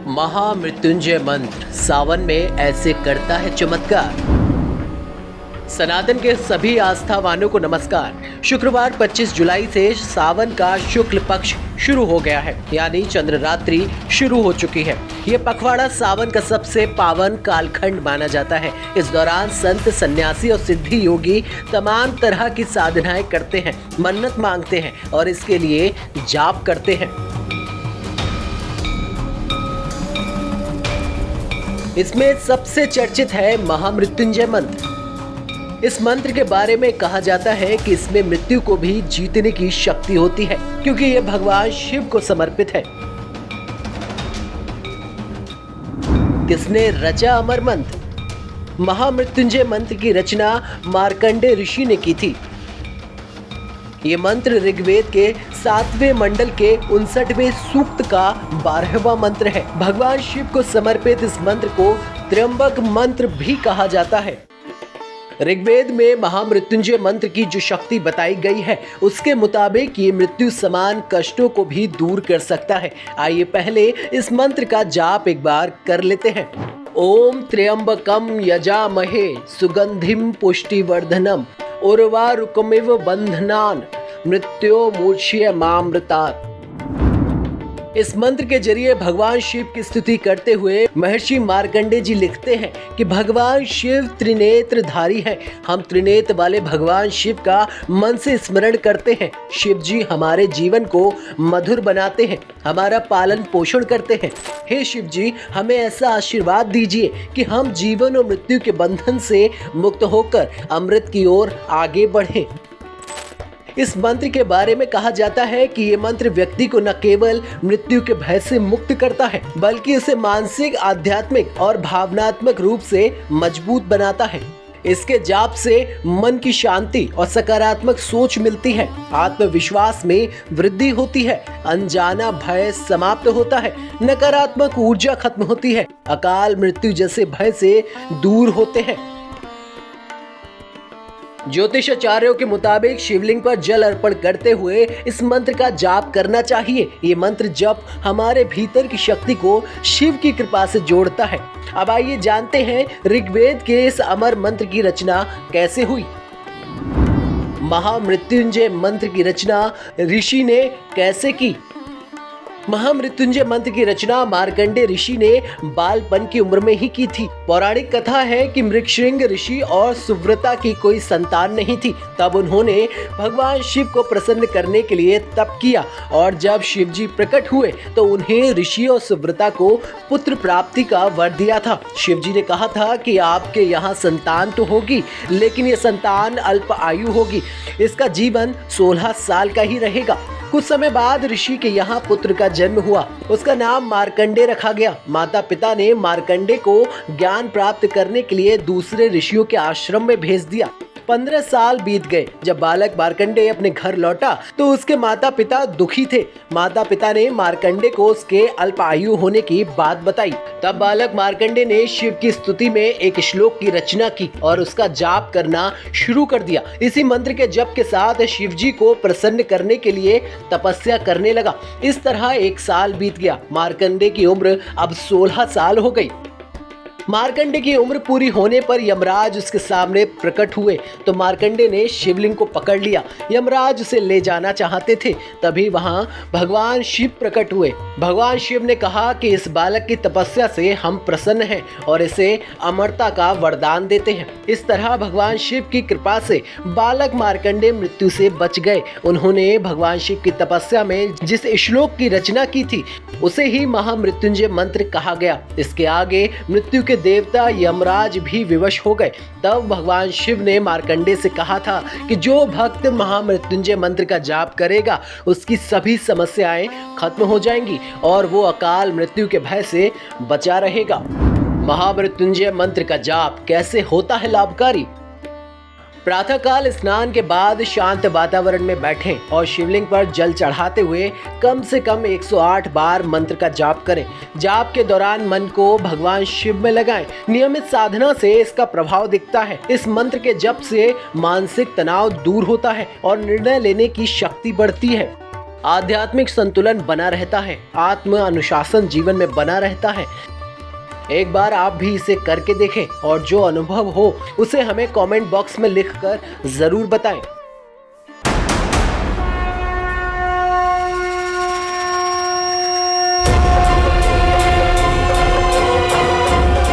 महामृत्युंजय मंत्र सावन में ऐसे करता है चमत्कार। सनातन के सभी आस्थावानों को नमस्कार। शुक्रवार 25 जुलाई से सावन का शुक्ल पक्ष शुरू हो गया है, यानी चंद्र रात्रि शुरू हो चुकी है। ये पखवाड़ा सावन का सबसे पावन कालखंड माना जाता है। इस दौरान संत, सन्यासी और सिद्धि योगी तमाम तरह की साधनाएं करते हैं, मन्नत मांगते हैं और इसके लिए जाप करते हैं। इसमें सबसे चर्चित है महामृत्युंजय मंत्र। इस मंत्र के बारे में कहा जाता है कि इसमें मृत्यु को भी जीतने की शक्ति होती है, क्योंकि यह भगवान शिव को समर्पित है। किसने रचा अमर मंत्र? महामृत्युंजय मंत्र की रचना मार्कंडेय ऋषि ने की थी। ये मंत्र ऋग्वेद के 7वें मंडल के 59वें सूक्त का 12वां मंत्र है। भगवान शिव को समर्पित इस मंत्र को त्र्यंबक मंत्र भी कहा जाता है। ऋग्वेद में महामृत्युंजय मंत्र की जो शक्ति बताई गई है, उसके मुताबिक ये मृत्यु समान कष्टों को भी दूर कर सकता है। आइए पहले इस मंत्र का जाप एक बार कर लेते हैं। ओम त्र्यंबकम यजामहे सुगंधिम पुष्टिवर्धनम उर्वारुकमिव बंधनान मृत्योर्मुच्यमामृतात्। इस मंत्र के जरिए भगवान शिव की स्तुति करते हुए महर्षि मार्कंडेय जी लिखते हैं कि भगवान शिव त्रिनेत्रधारी हैं। हम त्रिनेत्र वाले भगवान शिव का मन से स्मरण करते हैं। शिव जी हमारे जीवन को मधुर बनाते हैं, हमारा पालन पोषण करते हैं। हे शिव जी, हमें ऐसा आशीर्वाद दीजिए कि हम जीवन और मृत्यु के बंधन से मुक्त होकर अमृत की ओर आगे बढ़ें। इस मंत्र के बारे में कहा जाता है कि ये मंत्र व्यक्ति को न केवल मृत्यु के भय से मुक्त करता है, बल्कि उसे मानसिक, आध्यात्मिक और भावनात्मक रूप से मजबूत बनाता है। इसके जाप से मन की शांति और सकारात्मक सोच मिलती है, आत्मविश्वास में वृद्धि होती है, अनजाना भय समाप्त होता है, नकारात्मक ऊर्जा खत्म होती है, अकाल मृत्यु जैसे भय से दूर होते हैं। ज्योतिषाचार्यों के मुताबिक शिवलिंग पर जल अर्पण करते हुए इस मंत्र का जाप करना चाहिए। ये मंत्र जप हमारे भीतर की शक्ति को शिव की कृपा से जोड़ता है। अब आइए जानते हैं ऋग्वेद के इस अमर मंत्र की रचना कैसे हुई। महामृत्युंजय मंत्र की रचना ऋषि ने कैसे की? महामृत्युंजय मंत्र की रचना मार्कंडेय ऋषि ने बालपन की उम्र में ही की थी। पौराणिक कथा है कि मृगशृंग ऋषि और सुव्रता की कोई संतान नहीं थी। तब उन्होंने भगवान शिव को प्रसन्न करने के लिए तप किया और जब शिव जी प्रकट हुए तो उन्हें ऋषि और सुव्रता को पुत्र प्राप्ति का वर दिया था। शिव जी ने कहा था कि आपके यहाँ संतान तो होगी, लेकिन ये संतान अल्प आयु होगी। इसका जीवन 16 साल का ही रहेगा। कुछ समय बाद ऋषि के यहाँ पुत्र का जन्म हुआ। उसका नाम मार्कंडेय रखा गया। माता पिता ने मार्कंडेय को ज्ञान प्राप्त करने के लिए दूसरे ऋषियों के आश्रम में भेज दिया। 15 साल बीत गए। जब बालक मार्कंडेय अपने घर लौटा तो उसके माता पिता दुखी थे। माता पिता ने मार्कंडेय को उसके अल्प आयु होने की बात बताई। तब बालक मार्कंडेय ने शिव की स्तुति में एक श्लोक की रचना की और उसका जाप करना शुरू कर दिया। इसी मंत्र के जप के साथ शिव जी को प्रसन्न करने के लिए तपस्या करने लगा। इस तरह 1 साल बीत गया। मार्कंडेय की उम्र अब 16 साल हो गई। मार्कंडेय की उम्र पूरी होने पर यमराज उसके सामने प्रकट हुए तो मार्कंडेय ने शिवलिंग को पकड़ लिया। यमराज उसे ले जाना चाहते थे, तभी वहां भगवान शिव प्रकट हुए। भगवान शिव ने कहा कि इस बालक की तपस्या से हम प्रसन्न हैं और इसे अमरता का वरदान देते हैं। इस तरह भगवान शिव की कृपा से बालक मार्कंडेय मृत्यु से बच गए। उन्होंने भगवान शिव की तपस्या में जिस श्लोक की रचना की थी उसे ही महामृत्युंजय मंत्र कहा गया। इसके आगे मृत्यु के देवता यमराज भी विवश हो गए। तब भगवान शिव ने मार्कंडेय से कहा था कि जो भक्त महामृत्युंजय मंत्र का जाप करेगा उसकी सभी समस्याएं खत्म हो जाएंगी और वो अकाल मृत्यु के भय से बचा रहेगा। महामृत्युंजय मंत्र का जाप कैसे होता है लाभकारी? प्रातःकाल स्नान के बाद शांत वातावरण में बैठें और शिवलिंग पर जल चढ़ाते हुए कम से कम 108 बार मंत्र का जाप करें। जाप के दौरान मन को भगवान शिव में लगाएं। नियमित साधना से इसका प्रभाव दिखता है। इस मंत्र के जप से मानसिक तनाव दूर होता है और निर्णय लेने की शक्ति बढ़ती है। आध्यात्मिक संतुलन बना रहता है, आत्म अनुशासन जीवन में बना रहता है। एक बार आप भी इसे करके देखें और जो अनुभव हो उसे हमें कमेंट बॉक्स में लिखकर जरूर बताएं।